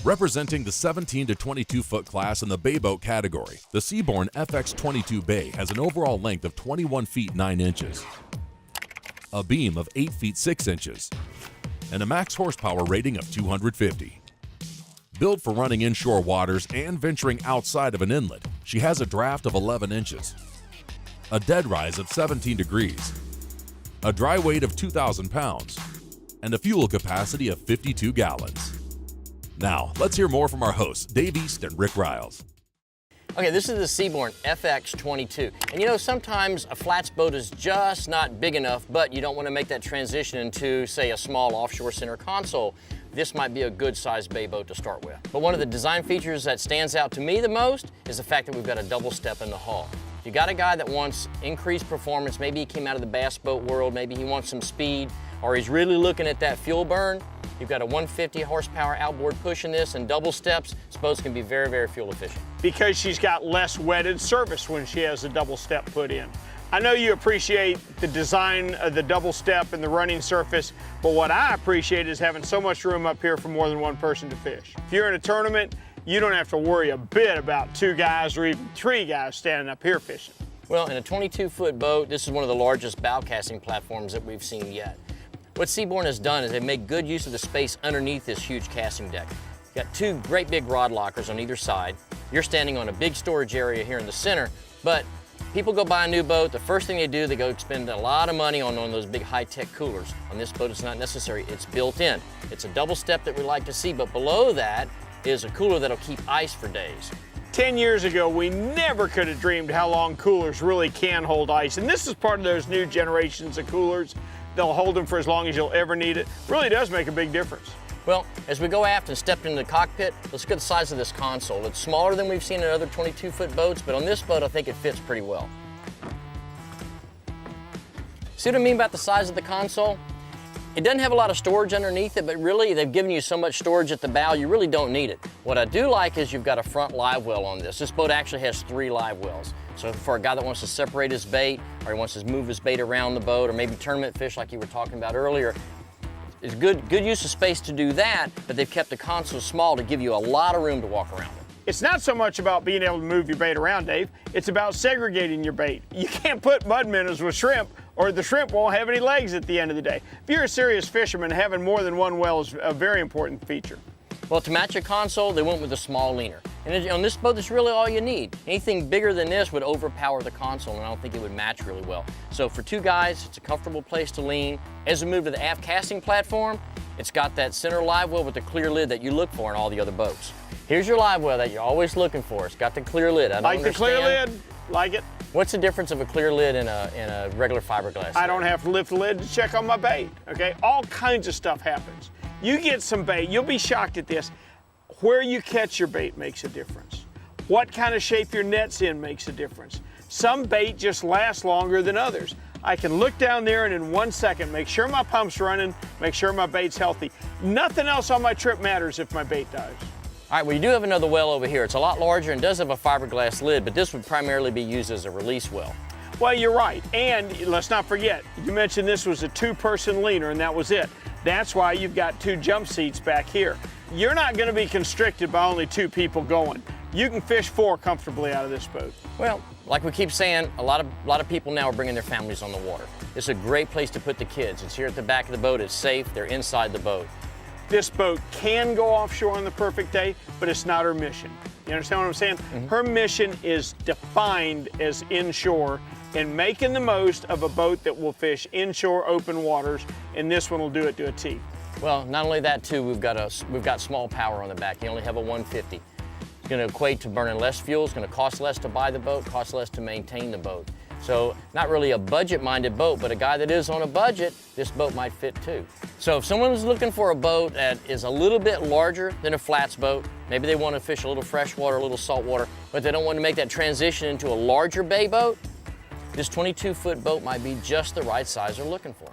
Representing the 17 to 22 foot class in the bay boat category, the Born FX22 bay has an overall length of 21 feet 9 inches, a beam of 8 feet 6 inches, and a max horsepower rating of 250. Built for running inshore waters and venturing outside of an inlet, she has a draft of 11 inches, a dead rise of 17 degrees, a dry weight of 2,000 pounds, and a fuel capacity of 52 gallons. Now, let's hear more from our hosts, Dave East and Rick Riles. Okay, this is the Born FX22. And you know, sometimes a flats boat is just not big enough, but you don't want to make that transition into, say, a small offshore center console. This might be a good sized bay boat to start with. But one of the design features that stands out to me the most is the fact that we've got a double step in the hull. If you got a guy that wants increased performance, maybe he came out of the bass boat world, maybe he wants some speed, or he's really looking at that fuel burn, you've got a 150 horsepower outboard push in this and double steps. This boat's gonna be very, very fuel efficient. Because she's got less wetted surface when she has a double step put in. I know you appreciate the design of the double step and the running surface, but what I appreciate is having so much room up here for more than one person to fish. If you're in a tournament, you don't have to worry a bit about 2 guys or even 3 guys standing up here fishing. Well, in a 22-foot boat, this is one of the largest bow casting platforms that we've seen yet. What Born has done is they've made good use of the space underneath this huge casting deck. You've got 2 great big rod lockers on either side. You're standing on a big storage area here in the center, but people go buy a new boat, the first thing they do, they go spend a lot of money on those big high-tech coolers. On this boat, it's not necessary, it's built in. It's a double step that we like to see, but below that is a cooler that'll keep ice for days. 10 years ago, we never could have dreamed how long coolers really can hold ice, and this is part of those new generations of coolers. They'll hold them for as long as you'll ever need it. Really does make a big difference. Well, as we go aft and step into the cockpit, let's look at the size of this console. It's smaller than we've seen in other 22-foot boats, but on this boat, I think it fits pretty well. See what I mean about the size of the console? It doesn't have a lot of storage underneath it, but really they've given you so much storage at the bow, you really don't need it. What I do like is you've got a front live well on this. This boat actually has 3 live wells. So for a guy that wants to separate his bait, or he wants to move his bait around the boat, or maybe tournament fish like you were talking about earlier, it's good use of space to do that, but they've kept the console small to give you a lot of room to walk around it. It's not so much about being able to move your bait around, Dave. It's about segregating your bait. You can't put mud minnows with shrimp, or the shrimp won't have any legs at the end of the day. If you're a serious fisherman, having more than one well is a very important feature. Well, to match your console, they went with a small leaner. And on this boat, that's really all you need. Anything bigger than this would overpower the console, and I don't think it would match really well. So for 2 guys, it's a comfortable place to lean. As we move to the aft casting platform, it's got that center live well with the clear lid that you look for in all the other boats. Here's your live well that you're always looking for. It's got the clear lid. I don't like understand. The clear lid, like it. What's the difference of a clear lid and a regular fiberglass lid? I don't have to lift the lid to check on my bait, okay? All kinds of stuff happens. You get some bait, you'll be shocked at this. Where you catch your bait makes a difference. What kind of shape your net's in makes a difference. Some bait just lasts longer than others. I can look down there and in 1 second make sure my pump's running, make sure my bait's healthy. Nothing else on my trip matters if my bait dies. All right, well, you do have another well over here. It's a lot larger and does have a fiberglass lid, but this would primarily be used as a release well. Well, you're right, and let's not forget, you mentioned this was a 2-person leaner and that was it. That's why you've got 2 jump seats back here. You're not going to be constricted by only 2 people going. You can fish 4 comfortably out of this boat. Well, like we keep saying, a lot of people now are bringing their families on the water. It's a great place to put the kids. It's here at the back of the boat. It's safe. They're inside the boat. This boat can go offshore on the perfect day, but it's not her mission. You understand what I'm saying? Mm-hmm. Her mission is defined as inshore and making the most of a boat that will fish inshore open waters, and this one will do it to a T. Well, not only that too, we've got small power on the back. You only have a 150. It's going to equate to burning less fuel. It's going to cost less to buy the boat, cost less to maintain the boat. So not really a budget-minded boat, but a guy that is on a budget, this boat might fit too. So if someone's looking for a boat that is a little bit larger than a flats boat, maybe they want to fish a little freshwater, a little saltwater, but they don't want to make that transition into a larger bay boat, this 22-foot boat might be just the right size they're looking for.